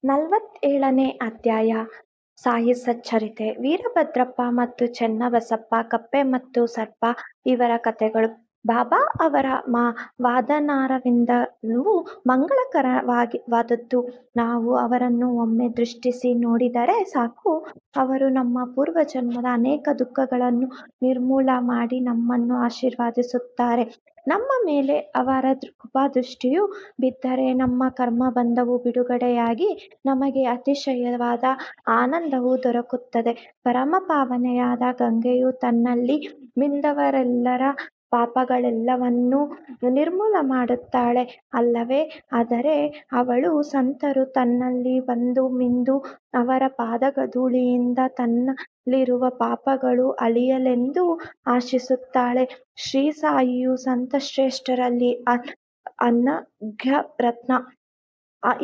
ನಲವತ್ತೇಳನೇ ಅಧ್ಯಾಯ ಸಾಯಿ ಸಚ್ಚರಿತೆ ವೀರಭದ್ರಪ್ಪ ಮತ್ತು ಚೆನ್ನಬಸಪ್ಪ ಕಪ್ಪೆ ಮತ್ತು ಸರ್ಪ ಇವರ ಕಥೆಗಳು. ಬಾಬಾ ಅವರ ವಾದನಾರವಿಂದವು ಮಂಗಳಕರವಾದದ್ದು. ನಾವು ಅವರನ್ನು ಒಮ್ಮೆ ದೃಷ್ಟಿಸಿ ನೋಡಿದರೆ ಸಾಕು, ಅವರು ನಮ್ಮ ಪೂರ್ವಜನ್ಮದ ಅನೇಕ ದುಃಖಗಳನ್ನು ನಿರ್ಮೂಲ ಮಾಡಿ ನಮ್ಮನ್ನು ಆಶೀರ್ವದಿಸುತ್ತಾರೆ. ನಮ್ಮ ಮೇಲೆ ಅವರ ಕೃಪಾದೃಷ್ಟಿಯು ಬಿದ್ದರೆ ನಮ್ಮ ಕರ್ಮಬಂಧವು ಬಿಡುಗಡೆಯಾಗಿ ನಮಗೆ ಅತಿಶಯವಾದ ಆನಂದವು ದೊರಕುತ್ತದೆ. ಪರಮಪಾವನೆಯಾದ ಗಂಗೆಯು ತನ್ನಲ್ಲಿ ಮಿಂದವರೆಲ್ಲರ ಪಾಪಗಳೆಲ್ಲವನ್ನೂ ನಿರ್ಮೂಲ ಮಾಡುತ್ತಾಳೆ ಅಲ್ಲವೇ? ಆದರೆ ಅವಳು ಸಂತರು ತನ್ನಲ್ಲಿ ಬಂದು ಮಿಂದು ಅವರ ಪಾದಧೂಳಿಯಿಂದ ತನ್ನಲ್ಲಿರುವ ಪಾಪಗಳು ಅಳಿಯಲೆಂದು ಆಶಿಸುತ್ತಾಳೆ. ಶ್ರೀ ಸಾಯಿಯು ಸಂತಶ್ರೇಷ್ಠರಲ್ಲಿ ಅನಘ್ಯರತ್ನ.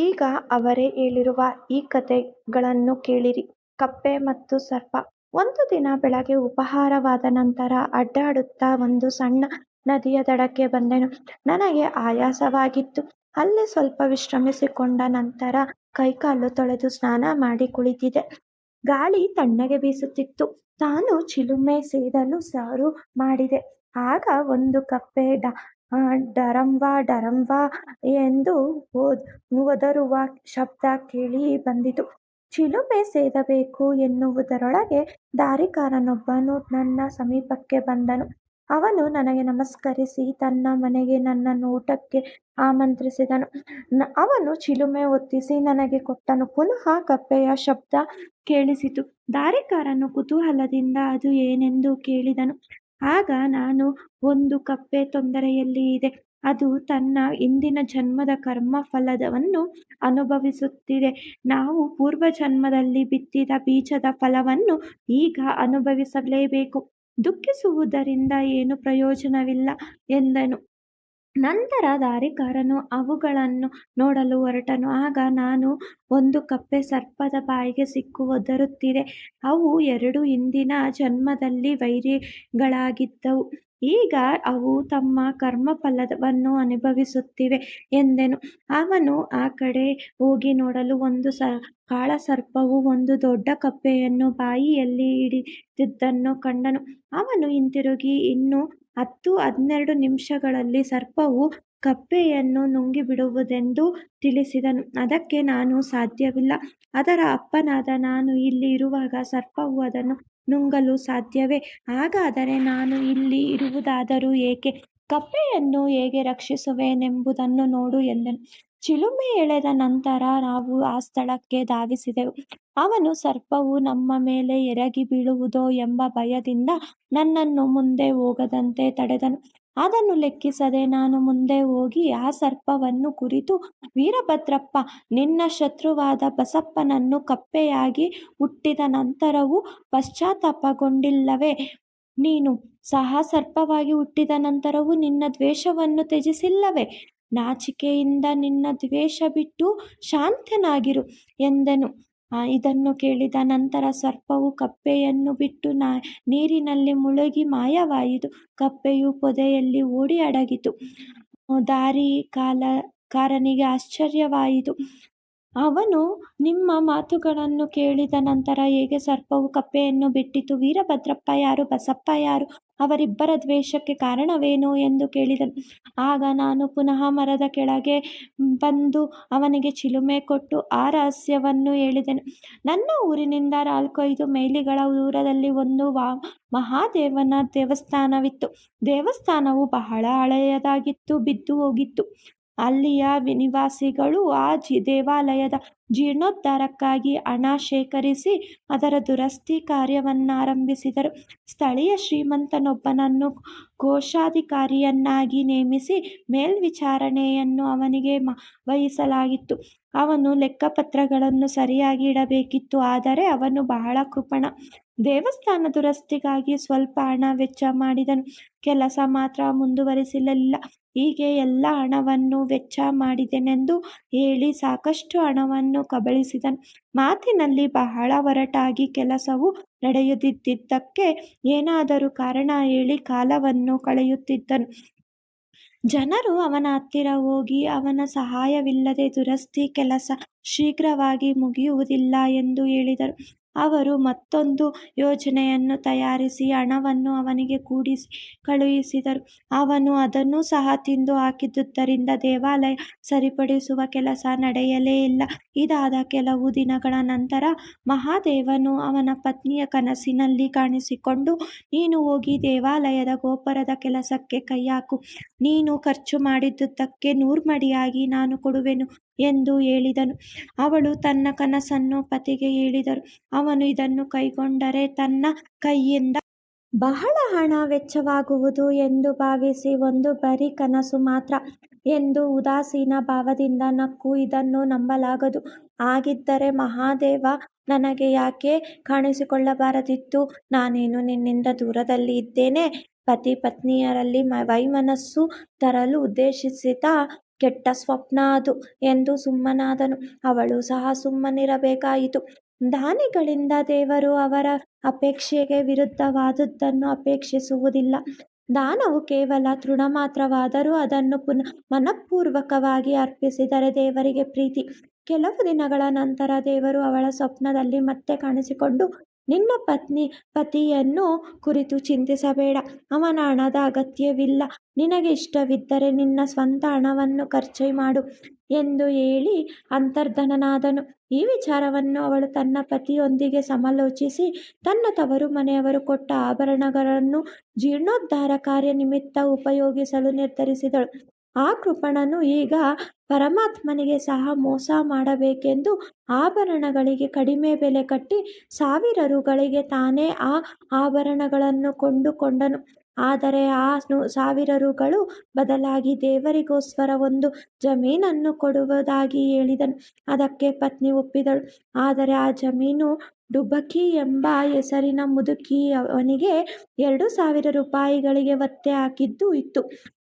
ಈಗ ಅವರೇ ಹೇಳಿರುವ ಈ ಕಥೆಗಳನ್ನು ಕೇಳಿರಿ. ಕಪ್ಪೆ ಮತ್ತು ಸರ್ಪ. ಒಂದು ದಿನ ಬೆಳಗ್ಗೆ ಉಪಹಾರವಾದ ನಂತರ ಅಡ್ಡಾಡುತ್ತಾ ಒಂದು ಸಣ್ಣ ನದಿಯ ದಡಕ್ಕೆ ಬಂದೆನು. ನನಗೆ ಆಯಾಸವಾಗಿತ್ತು. ಅಲ್ಲಿ ಸ್ವಲ್ಪ ವಿಶ್ರಮಿಸಿಕೊಂಡ ನಂತರ ಕೈಕಾಲು ತೊಳೆದು ಸ್ನಾನ ಮಾಡಿ ಕುಳಿತಿದ್ದೆ. ಗಾಳಿ ತಣ್ಣಗೆ ಬೀಸುತ್ತಿತ್ತು. ನಾನು ಚಿಲುಮೆ ಸೇದಲು ಶುರು ಮಾಡಿದೆ. ಆಗ ಒಂದು ಕಪ್ಪೆ ಡರಂವಾ ಡರಂವಾ ಎಂದು ಒದರುವ ಶಬ್ದ ಕೇಳಿ ಬಂದಿತು. ಚಿಲುಮೆ ಸೇದಬೇಕು ಎನ್ನುವುದರೊಳಗೆ ದಾರಿಕಾರನೊಬ್ಬನು ನನ್ನ ಸಮೀಪಕ್ಕೆ ಬಂದನು. ಅವನು ನನಗೆ ನಮಸ್ಕರಿಸಿ ತನ್ನ ಮನೆಗೆ ನನ್ನನ್ನು ಊಟಕ್ಕೆ ಆಮಂತ್ರಿಸಿದನು. ಅವನು ಚಿಲುಮೆ ಒತ್ತಿಸಿ ನನಗೆ ಕೊಟ್ಟನು. ಪುನಃ ಕಪ್ಪೆಯ ಶಬ್ದ ಕೇಳಿಸಿತು. ದಾರಿಕಾರನು ಕುತೂಹಲದಿಂದ ಅದು ಏನೆಂದು ಕೇಳಿದನು. ಆಗ ನಾನು, ಒಂದು ಕಪ್ಪೆ ತೊಂದರೆಯಲ್ಲಿ ಇದೆ. ಅದು ತನ್ನ ಹಿಂದಿನ ಜನ್ಮದ ಕರ್ಮಫಲವನ್ನು ಅನುಭವಿಸುತ್ತಿದೆ. ನಾವು ಪೂರ್ವಜನ್ಮದಲ್ಲಿ ಬಿತ್ತಿದ ಬೀಜದ ಫಲವನ್ನು ಈಗ ಅನುಭವಿಸಲೇಬೇಕು. ದುಃಖಿಸುವುದರಿಂದ ಏನು ಪ್ರಯೋಜನವಿಲ್ಲ ಎಂದನು. ನಂತರ ದಾರಿಕಾರನು ಅವುಗಳನ್ನು ನೋಡಲು ಹೊರಟನು. ಆಗ ನಾನು, ಒಂದು ಕಪ್ಪೆ ಸರ್ಪದ ಬಾಯಿಗೆ ಸಿಕ್ಕು ಒದರುತ್ತಿದೆ. ಅವು ಎರಡು ಹಿಂದಿನ ಜನ್ಮದಲ್ಲಿ ವೈರಿಗಳಾಗಿದ್ದವು. ಈಗ ಅವು ತಮ್ಮ ಕರ್ಮಫಲವನ್ನು ಅನುಭವಿಸುತ್ತಿವೆ ಎಂದೆನು. ಅವನು ಆ ಕಡೆ ಹೋಗಿ ನೋಡಲು ಒಂದು ಕಾಳಸರ್ಪವು ಒಂದು ದೊಡ್ಡ ಕಪ್ಪೆಯನ್ನು ಬಾಯಿಯಲ್ಲಿ ಹಿಡಿದಿದ್ದನ್ನು ಕಂಡನು. ಅವನು ಹಿಂತಿರುಗಿ, ಇನ್ನು 10-12 ನಿಮಿಷಗಳಲ್ಲಿ ಸರ್ಪವು ಕಪ್ಪೆಯನ್ನು ನುಂಗಿಬಿಡುವುದೆಂದು ತಿಳಿಸಿದನು. ಅದಕ್ಕೆ ನಾನು, ಸಾಧ್ಯವಿಲ್ಲ. ಅದರ ಅಪ್ಪನಾದ ನಾನು ಇಲ್ಲಿ ಇರುವಾಗ ಸರ್ಪವು ಅದನ್ನು ನುಂಗಲು ಸಾಧ್ಯವೇ? ಹಾಗಾದರೆ ನಾನು ಇಲ್ಲಿ ಇರುವುದಾದರೂ ಏಕೆ? ಕಪ್ಪೆಯನ್ನು ಹೇಗೆ ರಕ್ಷಿಸುವೆನೆಂಬುದನ್ನು ನೋಡು ಎಂದನು. ಚಿಲುಮೆ ಎಳೆದ ನಂತರ ನಾವು ಆ ಸ್ಥಳಕ್ಕೆ ಧಾವಿಸಿದೆವು. ಅವನು ಸರ್ಪವು ನಮ್ಮ ಮೇಲೆ ಎರಗಿ ಬೀಳುವುದೋ ಎಂಬ ಭಯದಿಂದ ನನ್ನನ್ನು ಮುಂದೆ ಹೋಗದಂತೆ ತಡೆದನು. ಅದನ್ನು ಲೆಕ್ಕಿಸದೆ ನಾನು ಮುಂದೆ ಹೋಗಿ ಆ ಸರ್ಪವನ್ನು ಕುರಿತು, ವೀರಭದ್ರಪ್ಪ, ನಿನ್ನ ಶತ್ರುವಾದ ಬಸಪ್ಪನನ್ನು ಕಪ್ಪೆಯಾಗಿ ಹುಟ್ಟಿದ ನಂತರವೂ ಪಶ್ಚಾತ್ತಾಪಗೊಂಡಿಲ್ಲವೇ? ನೀನು ಸಹ ಸರ್ಪವಾಗಿ ಹುಟ್ಟಿದ ನಂತರವೂ ನಿನ್ನ ದ್ವೇಷವನ್ನು ತ್ಯಜಿಸಿಲ್ಲವೇ? ನಾಚಿಕೆಯಿಂದ ನಿನ್ನ ದ್ವೇಷ ಬಿಟ್ಟು ಶಾಂತನಾಗಿರು ಎಂದೆನು. ಇದನ್ನು ಕೇಳಿದ ನಂತರ ಸರ್ಪವು ಕಪ್ಪೆಯನ್ನು ಬಿಟ್ಟು ನೀರಿನಲ್ಲಿ ಮುಳುಗಿ ಮಾಯವಾಯಿತು. ಕಪ್ಪೆಯು ಪೊದೆಯಲ್ಲಿ ಓಡಿ ಅಡಗಿತು. ದಾರಿಕಾರನಿಗೆ ಆಶ್ಚರ್ಯವಾಯಿತು. ಅವನು, ನಿಮ್ಮ ಮಾತುಗಳನ್ನು ಕೇಳಿದ ನಂತರ ಹೇಗೆ ಸರ್ಪವು ಕಪ್ಪೆಯನ್ನು ಬಿಟ್ಟಿತು? ವೀರಭದ್ರಪ್ಪ ಯಾರು? ಬಸಪ್ಪ ಯಾರು? ಅವರಿಬ್ಬರ ದ್ವೇಷಕ್ಕೆ ಕಾರಣವೇನು ಎಂದು ಕೇಳಿದನು. ಆಗ ನಾನು ಪುನಃ ಮರದ ಕೆಳಗೆ ಬಂದು ಅವನಿಗೆ ಚಿಲುಮೆ ಕೊಟ್ಟು ಆ ರಹಸ್ಯವನ್ನು ಹೇಳಿದೆನು. ನನ್ನ ಊರಿನಿಂದ 4-5 ಮೈಲಿಗಳ ದೂರದಲ್ಲಿ ಒಂದು ಮಹಾದೇವನ ದೇವಸ್ಥಾನವಿತ್ತು. ದೇವಸ್ಥಾನವು ಬಹಳ ಹಳೆಯದಾಗಿದ್ದು ಬಿದ್ದು ಹೋಗಿತ್ತು. ಅಲ್ಲಿಯ ನಿವಾಸಿಗಳು ಆ ದೇವಾಲಯದ ಜೀರ್ಣೋದ್ಧಾರಕ್ಕಾಗಿ ಹಣ ಶೇಖರಿಸಿ ಅದರ ದುರಸ್ತಿ ಕಾರ್ಯವನ್ನಾರಂಭಿಸಿದರು. ಸ್ಥಳೀಯ ಶ್ರೀಮಂತನೊಬ್ಬನನ್ನು ಕೋಶಾಧಿಕಾರಿಯನ್ನಾಗಿ ನೇಮಿಸಿ ಮೇಲ್ವಿಚಾರಣೆಯನ್ನು ಅವನಿಗೆ ವಹಿಸಲಾಗಿತ್ತು. ಅವನು ಲೆಕ್ಕಪತ್ರಗಳನ್ನು ಸರಿಯಾಗಿ ಇಡಬೇಕಿತ್ತು. ಆದರೆ ಅವನು ಬಹಳ ಕೃಪಣ. ದೇವಸ್ಥಾನ ದುರಸ್ತಿಗಾಗಿ ಸ್ವಲ್ಪ ಹಣ ವೆಚ್ಚ ಮಾಡಿದನು. ಕೆಲಸ ಮಾತ್ರ ಮುಂದುವರಿಸಲಿಲ್ಲ. ಹೀಗೆ ಎಲ್ಲ ಹಣವನ್ನು ವೆಚ್ಚ ಮಾಡಿದೆನೆಂದು ಹೇಳಿ ಸಾಕಷ್ಟು ಹಣವನ್ನು ಕಬಳಿಸಿದನು. ಮಾತಿನಲ್ಲಿ ಬಹಳ ಒರಟಾಗಿ ಕೆಲಸವು ನಡೆಯದಿದ್ದಕ್ಕೆ ಏನಾದರೂ ಕಾರಣ ಹೇಳಿ ಕಾಲವನ್ನು ಕಳೆಯುತ್ತಿದ್ದನು. ಜನರು ಅವನ ಹತ್ತಿರ ಹೋಗಿ ಅವನ ಸಹಾಯವಿಲ್ಲದೆ ದುರಸ್ತಿ ಕೆಲಸ ಶೀಘ್ರವಾಗಿ ಮುಗಿಯುವುದಿಲ್ಲ ಎಂದು ಹೇಳಿದರು. ಅವರು ಮತ್ತೊಂದು ಯೋಜನೆಯನ್ನು ತಯಾರಿಸಿ ಹಣವನ್ನು ಅವನಿಗೆ ಕೂಡಿಸಿ ಕಳುಹಿಸಿದರು. ಅವನು ಅದನ್ನು ಸಹ ತಿಂದು ಹಾಕಿದುದರಿಂದ ದೇವಾಲಯ ಸರಿಪಡಿಸುವ ಕೆಲಸ ನಡೆಯಲೇ ಇಲ್ಲ. ಇದಾದ ಕೆಲವು ದಿನಗಳ ನಂತರ ಮಹಾದೇವನು ಅವನ ಪತ್ನಿಯ ಕನಸಿನಲ್ಲಿ ಕಾಣಿಸಿಕೊಂಡು, ನೀನು ಹೋಗಿ ದೇವಾಲಯದ ಗೋಪುರದ ಕೆಲಸಕ್ಕೆ ಕೈಹಾಕು. ನೀನು ಖರ್ಚು ಮಾಡಿದುದಕ್ಕೆ 100 ಮಡಿಯಾಗಿ ನಾನು ಕೊಡುವೆನು ಎಂದು ಹೇಳಿದನು. ಅವಳು ತನ್ನ ಕನಸನ್ನು ಪತಿಗೆ ಹೇಳಿದಳು. ಅವನು ಇದನ್ನು ಕೈಗೊಂಡರೆ ತನ್ನ ಕೈಯಿಂದ ಬಹಳ ಹಣ ವೆಚ್ಚವಾಗುವುದು ಎಂದು ಭಾವಿಸಿ, ಒಂದು ಬರೀ ಕನಸು ಮಾತ್ರ ಎಂದು ಉದಾಸೀನ ಭಾವದಿಂದ ನಕ್ಕು, ಇದನ್ನು ನಂಬಲಾಗದು. ಹಾಗಿದ್ದರೆ ಮಹಾದೇವ ನನಗೆ ಯಾಕೆ ಕಾಣಿಸಿಕೊಳ್ಳಬಾರದಿತ್ತು? ನಾನೇನು ನಿನ್ನಿಂದ ದೂರದಲ್ಲಿ ಇದ್ದೇನೆ? ಪತಿ ಪತ್ನಿಯರಲ್ಲಿ ವೈಮನಸ್ಸು ತರಲು ಉದ್ದೇಶಿಸಿದ ಕೆಟ್ಟ ಸ್ವಪ್ನ ಅದು ಎಂದು ಸುಮ್ಮನಾದನು. ಅವಳು ಸಹ ಸುಮ್ಮನಿರಬೇಕಾಯಿತು. ದಾನಿಗಳಿಂದ ದೇವರು ಅವರ ಅಪೇಕ್ಷೆಗೆ ವಿರುದ್ಧವಾದುದನ್ನು ಅಪೇಕ್ಷಿಸುವುದಿಲ್ಲ. ದಾನವು ಕೇವಲ ತೃಣ ಮಾತ್ರವಾದರೂ ಅದನ್ನು ಮನಃಪೂರ್ವಕವಾಗಿ ಅರ್ಪಿಸಿದರೆ ದೇವರಿಗೆ ಪ್ರೀತಿ. ಕೆಲವು ದಿನಗಳ ನಂತರ ದೇವರು ಅವಳ ಸ್ವಪ್ನದಲ್ಲಿ ಮತ್ತೆ ಕಾಣಿಸಿಕೊಂಡು, ನಿನ್ನ ಪತಿಯನ್ನು ಕುರಿತು ಚಿಂತಿಸಬೇಡ. ಅವನ ಹಣದ ಅಗತ್ಯವಿಲ್ಲ. ನಿನಗೆ ಇಷ್ಟವಿದ್ದರೆ ನಿನ್ನ ಸ್ವಂತ ಹಣವನ್ನು ಖರ್ಚು ಮಾಡು ಎಂದು ಹೇಳಿ ಅಂತರ್ಧನನಾದನು. ಈ ವಿಚಾರವನ್ನು ಅವಳು ತನ್ನ ಪತಿಯೊಂದಿಗೆ ಸಮಾಲೋಚಿಸಿ ತನ್ನ ತವರು ಮನೆಯವರು ಕೊಟ್ಟ ಆಭರಣಗಳನ್ನು ಜೀರ್ಣೋದ್ಧಾರ ಕಾರ್ಯ ನಿಮಿತ್ತ ಉಪಯೋಗಿಸಲು ನಿರ್ಧರಿಸಿದಳು. ಆ ಕೃಪಣನು ಈಗ ಪರಮಾತ್ಮನಿಗೆ ಸಹ ಮೋಸ ಮಾಡಬೇಕೆಂದು ಆಭರಣಗಳಿಗೆ ಕಡಿಮೆ ಬೆಲೆ ಕಟ್ಟಿ 1000 ರುಗಳಿಗೆ ತಾನೇ ಆ ಆಭರಣಗಳನ್ನು ಕೊಂಡುಕೊಂಡನು. ಆದರೆ ಆ 1000 ರುಗಳು ಬದಲಾಗಿ ದೇವರಿಗೋಸ್ಕರ ಒಂದು ಜಮೀನನ್ನು ಕೊಡುವುದಾಗಿ ಹೇಳಿದನು. ಅದಕ್ಕೆ ಪತ್ನಿ ಒಪ್ಪಿದಳು. ಆದರೆ ಆ ಜಮೀನು ಡುಬಕಿ ಎಂಬ ಹೆಸರಿನ ಮುದುಕಿ ಅವನಿಗೆ 2000 ರೂಪಾಯಿಗಳಿಗೆ ಒತ್ತೆ ಹಾಕಿದ್ದು ಇತ್ತು.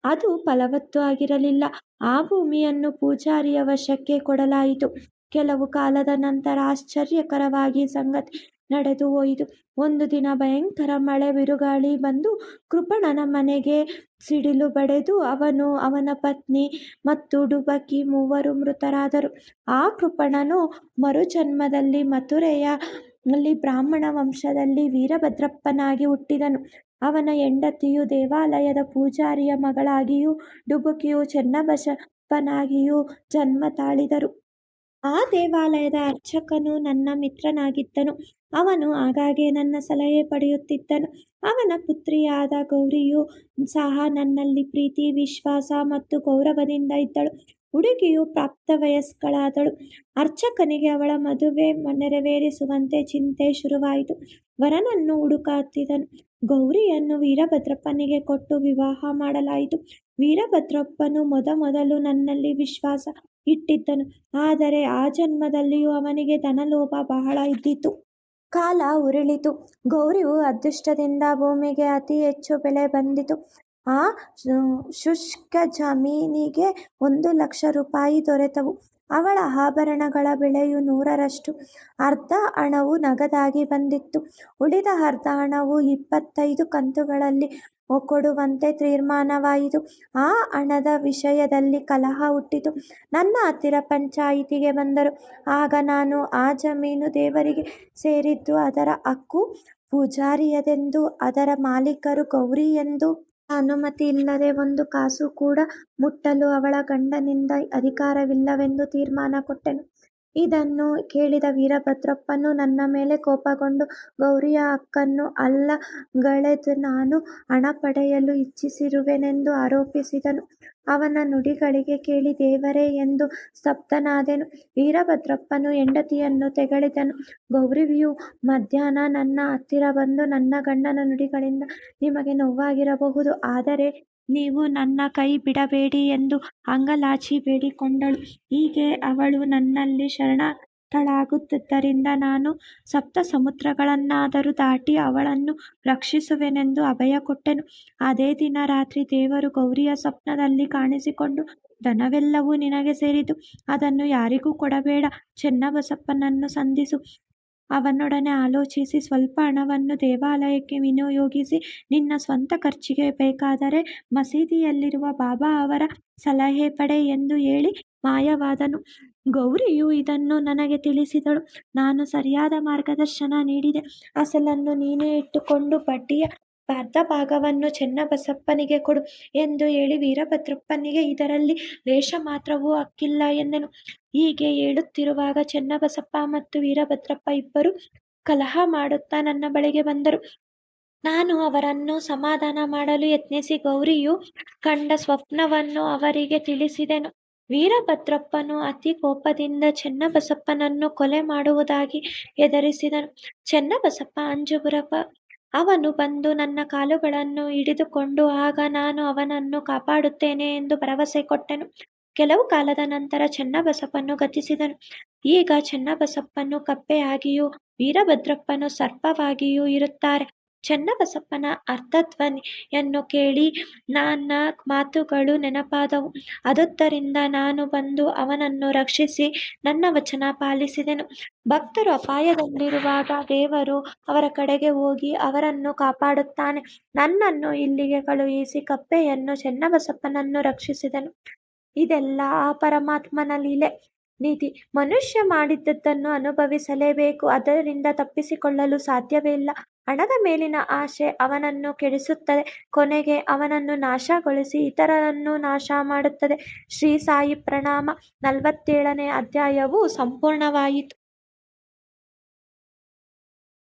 ಅದು ಫಲವತ್ತೂ ಆಗಿರಲಿಲ್ಲ. ಆ ಭೂಮಿಯನ್ನು ಪೂಜಾರಿಯ ವಶಕ್ಕೆ ಕೊಡಲಾಯಿತು. ಕೆಲವು ಕಾಲದ ನಂತರ ಆಶ್ಚರ್ಯಕರವಾಗಿ ಸಂಗತಿ ನಡೆದು ಹೋಯಿತು. ಒಂದು ದಿನ ಭಯಂಕರ ಮಳೆ ಬಿರುಗಾಳಿ ಬಂದು ಕೃಪಣನ ಮನೆಗೆ ಸಿಡಿಲು ಬಡಿದು ಅವನು, ಅವನ ಪತ್ನಿ ಮತ್ತು ಡುಬಕಿ ಮೂವರು ಮೃತರಾದರು. ಆ ಕೃಪಣನು ಮರುಜನ್ಮದಲ್ಲಿ ಮಥುರೆಯಲ್ಲಿ ಬ್ರಾಹ್ಮಣ ವಂಶದಲ್ಲಿ ವೀರಭದ್ರಪ್ಪನಾಗಿ ಹುಟ್ಟಿದನು. ಅವನ ಹೆಂಡತಿಯು ದೇವಾಲಯದ ಪೂಜಾರಿಯ ಮಗಳಾಗಿಯೂ ಡುಬಕಿಯು ಚೆನ್ನಬಸಪ್ಪನಾಗಿಯೂ ಜನ್ಮ ತಾಳಿದರು. ಆ ದೇವಾಲಯದ ಅರ್ಚಕನು ನನ್ನ ಮಿತ್ರನಾಗಿದ್ದನು. ಅವನು ಆಗಾಗ್ಗೆ ನನ್ನ ಸಲಹೆ ಪಡೆಯುತ್ತಿದ್ದನು. ಅವನ ಪುತ್ರಿಯಾದ ಗೌರಿಯು ಸಹ ನನ್ನಲ್ಲಿ ಪ್ರೀತಿ, ವಿಶ್ವಾಸ ಮತ್ತು ಗೌರವದಿಂದ ಇದ್ದಳು. ಹುಡುಗಿಯು ಪ್ರಾಪ್ತವಯಸ್ಕಳಾದಳು. ಅರ್ಚಕನಿಗೆ ಅವಳ ಮದುವೆ ನೆರವೇರಿಸುವಂತೆ ಚಿಂತೆ ಶುರುವಾಯಿತು. ವರನನ್ನು ಹುಡುಕುತ್ತಿದ್ದನು. ಗೌರಿಯನ್ನು ವೀರಭದ್ರಪ್ಪನಿಗೆ ಕೊಟ್ಟು ವಿವಾಹ ಮಾಡಲಾಯಿತು. ವೀರಭದ್ರಪ್ಪನು ಮೊದಮೊದಲು ನನ್ನಲ್ಲಿ ವಿಶ್ವಾಸ ಇಟ್ಟಿದ್ದನು. ಆದರೆ ಆ ಜನ್ಮದಲ್ಲಿಯೂ ಅವನಿಗೆ ಧನಲೋಭ ಬಹಳ ಇದ್ದಿತು. ಕಾಲ ಉರುಳಿತು. ಗೌರಿಯು ಅದೃಷ್ಟದಿಂದ ಭೂಮಿಗೆ ಅತಿ ಹೆಚ್ಚು ಬೆಲೆ ಬಂದಿತು. ಆ ಶುಷ್ಕ ಜಮೀನಿಗೆ 1,00,000 ರೂಪಾಯಿ ದೊರೆತವು. ಅವಳ ಆಭರಣಗಳ ಬೆಲೆಯು 100ರಷ್ಟು. ಅರ್ಧ ಹಣವು ನಗದಾಗಿ ಬಂದಿತ್ತು. ಉಳಿದ ಅರ್ಧ ಹಣವು 25 ಕಂತುಗಳಲ್ಲಿ ಕೊಡುವಂತೆ ತೀರ್ಮಾನವಾಯಿತು. ಆ ಹಣದ ವಿಷಯದಲ್ಲಿ ಕಲಹ ಹುಟ್ಟಿತು. ನನ್ನ ಹತ್ತಿರ ಪಂಚಾಯಿತಿಗೆ ಬಂದರು. ಆಗ ನಾನು, ಆ ಜಮೀನು ದೇವರಿಗೆ ಸೇರಿದ್ದು, ಅದರ ಹಕ್ಕು ಪೂಜಾರಿಯದೆಂದು, ಅದರ ಮಾಲೀಕರು ಗೌರಿ ಎಂದು, ಅನುಮತಿ ಇಲ್ಲದೆ ಒಂದು ಕಾಸು ಕೂಡ ಮುಟ್ಟಲು ಅವಳ ಗಂಡನಿಂದ ಅಧಿಕಾರವಿಲ್ಲವೆಂದು ತೀರ್ಮಾನ ಕೊಟ್ಟೆನು. ಇದನ್ನು ಕೇಳಿದ ವೀರಭದ್ರಪ್ಪನು ನನ್ನ ಮೇಲೆ ಕೋಪಗೊಂಡು ಗೌರಿಯ ಹಕ್ಕನ್ನು ಅಲ್ಲಗಳೆದು ನಾನು ಹಣ ಪಡೆಯಲು ಇಚ್ಛಿಸಿರುವೆನೆಂದು ಆರೋಪಿಸಿದನು. ಅವನ ನುಡಿಗಳಿಗೆ ಕೇಳಿ ದೇವರೇ ಎಂದು ಸ್ತಬ್ಧನಾದೆನು. ವೀರಭದ್ರಪ್ಪನು ಹೆಂಡತಿಯನ್ನು ತೆಗಳಿದನು. ಗೌರಿಯು ಮಧ್ಯಾಹ್ನ ನನ್ನ ಹತ್ತಿರ ಬಂದು, ನನ್ನ ಗಂಡನ ನುಡಿಗಳಿಂದ ನಿಮಗೆ ನೋವಾಗಿರಬಹುದು, ಆದರೆ ನೀವು ನನ್ನ ಕೈ ಬಿಡಬೇಡಿ ಎಂದು ಅಂಗಲಾಚಿ ಬೇಡಿಕೊಂಡಳು. ಹೀಗೆ ಅವಳು ನನ್ನಲ್ಲಿ ಶರಣಾರ್ಥಳಾದುದರಿಂದ ನಾನು 7 ಸಮುದ್ರಗಳನ್ನಾದರೂ ದಾಟಿ ಅವಳನ್ನು ರಕ್ಷಿಸುವೆನೆಂದು ಅಭಯ ಕೊಟ್ಟೆನು. ಅದೇ ದಿನ ರಾತ್ರಿ ದೇವರು ಗೌರಿಯ ಸ್ವಪ್ನದಲ್ಲಿ ಕಾಣಿಸಿಕೊಂಡು, ಧನವೆಲ್ಲವೂ ನಿನಗೆ ಸೇರಿತು. ಅದನ್ನು ಯಾರಿಗೂ ಕೊಡಬೇಡ. ಚೆನ್ನಬಸಪ್ಪನನ್ನು ಸಂಧಿಸು. ಅವನೊಡನೆ ಆಲೋಚಿಸಿ ಸ್ವಲ್ಪ ಹಣವನ್ನು ದೇವಾಲಯಕ್ಕೆ ವಿನಿಯೋಗಿಸಿ ನಿನ್ನ ಸ್ವಂತ ಖರ್ಚಿಗೆ ಬೇಕಾದರೆ ಮಸೀದಿಯಲ್ಲಿರುವ ಬಾಬಾ ಅವರ ಸಲಹೆ ಪಡೆ ಎಂದು ಹೇಳಿ ಮಾಯವಾದನು. ಗೌರಿಯು ಇದನ್ನು ನನಗೆ ತಿಳಿಸಿದಳು. ನಾನು ಸರಿಯಾದ ಮಾರ್ಗದರ್ಶನ ನೀಡಿದೆ. ಅಸಲನ್ನು ನೀನೇ ಇಟ್ಟುಕೊಂಡು ಬಡ್ಡಿಯ ಅರ್ಧ ಭಾಗವನ್ನು ಚೆನ್ನಬಸಪ್ಪನಿಗೆ ಕೊಡು ಎಂದು ಹೇಳಿ ವೀರಭದ್ರಪ್ಪನಿಗೆ ಇದರಲ್ಲಿ ಲೇಷ ಮಾತ್ರವೂ ಹಕ್ಕಿಲ್ಲ ಎಂದನು. ಹೀಗೆ ಹೇಳುತ್ತಿರುವಾಗ ಚೆನ್ನಬಸಪ್ಪ ಮತ್ತು ವೀರಭದ್ರಪ್ಪ ಇಬ್ಬರು ಕಲಹ ಮಾಡುತ್ತಾ ನನ್ನ ಬಳಿಗೆ ಬಂದರು. ನಾನು ಅವರನ್ನು ಸಮಾಧಾನ ಮಾಡಲು ಯತ್ನಿಸಿ ಗೌರಿಯು ಕಂಡ ಸ್ವಪ್ನವನ್ನು ಅವರಿಗೆ ತಿಳಿಸಿದೆನು. ವೀರಭದ್ರಪ್ಪನು ಅತಿ ಕೋಪದಿಂದ ಚೆನ್ನಬಸಪ್ಪನನ್ನು ಕೊಲೆ ಮಾಡುವುದಾಗಿ ಹೆದರಿಸಿದನು. ಚೆನ್ನಬಸಪ್ಪ ಅಂಜುಬುರಪ್ಪ ಅವನು ಬಂದು ನನ್ನ ಕಾಲುಗಳನ್ನು ಹಿಡಿದುಕೊಂಡು ಆಗ ನಾನು ಅವನನ್ನು ಕಾಪಾಡುತ್ತೇನೆ ಎಂದು ಭರವಸೆ ಕೊಟ್ಟೆನು. ಕೆಲವು ಕಾಲದ ನಂತರ ಚೆನ್ನಬಸಪ್ಪನು ಗತಿಸಿದನು. ಈಗ ಚೆನ್ನಬಸಪ್ಪನು ಕಪ್ಪೆಯಾಗಿಯೂ ವೀರಭದ್ರಪ್ಪನು ಸರ್ಪವಾಗಿಯೂ ಇರುತ್ತಾರೆ. ಚೆನ್ನಬಸಪ್ಪನ ಅರ್ಥಧ್ವನಿಯನ್ನು ಕೇಳಿ ನನ್ನ ಮಾತುಗಳು ನೆನಪಾದವು. ಆದುದರಿಂದ ನಾನು ಬಂದು ಅವನನ್ನು ರಕ್ಷಿಸಿ ನನ್ನ ವಚನ ಪಾಲಿಸಿದೆನು. ಭಕ್ತರು ಅಪಾಯದಲ್ಲಿರುವಾಗ ದೇವರು ಅವರ ಕಡೆಗೆ ಹೋಗಿ ಅವರನ್ನು ಕಾಪಾಡುತ್ತಾನೆ. ನನ್ನನ್ನು ಇಲ್ಲಿಗೆ ಕಳುಹಿಸಿ ಕಪ್ಪೆಯನ್ನು ಚೆನ್ನಬಸಪ್ಪನನ್ನು ರಕ್ಷಿಸಿದನು. ಇದೆಲ್ಲ ಆ ಪರಮಾತ್ಮನ ಲೀಲೆ. ನೀತಿ: ಮನುಷ್ಯ ಮಾಡಿದ್ದನ್ನು ಅನುಭವಿಸಲೇಬೇಕು. ಅದರಿಂದ ತಪ್ಪಿಸಿಕೊಳ್ಳಲು ಸಾಧ್ಯವೇ ಇಲ್ಲ. ಹಣದ ಮೇಲಿನ ಆಶೆ ಅವನನ್ನು ಕೆಡಿಸುತ್ತದೆ. ಕೊನೆಗೆ ಅವನನ್ನು ನಾಶಗೊಳಿಸಿ ಇತರರನ್ನು ನಾಶ ಮಾಡುತ್ತದೆ. ಶ್ರೀ ಸಾಯಿ ಪ್ರಣಾಮ. 47ನೇ ಅಧ್ಯಾಯವು ಸಂಪೂರ್ಣವಾಯಿತು.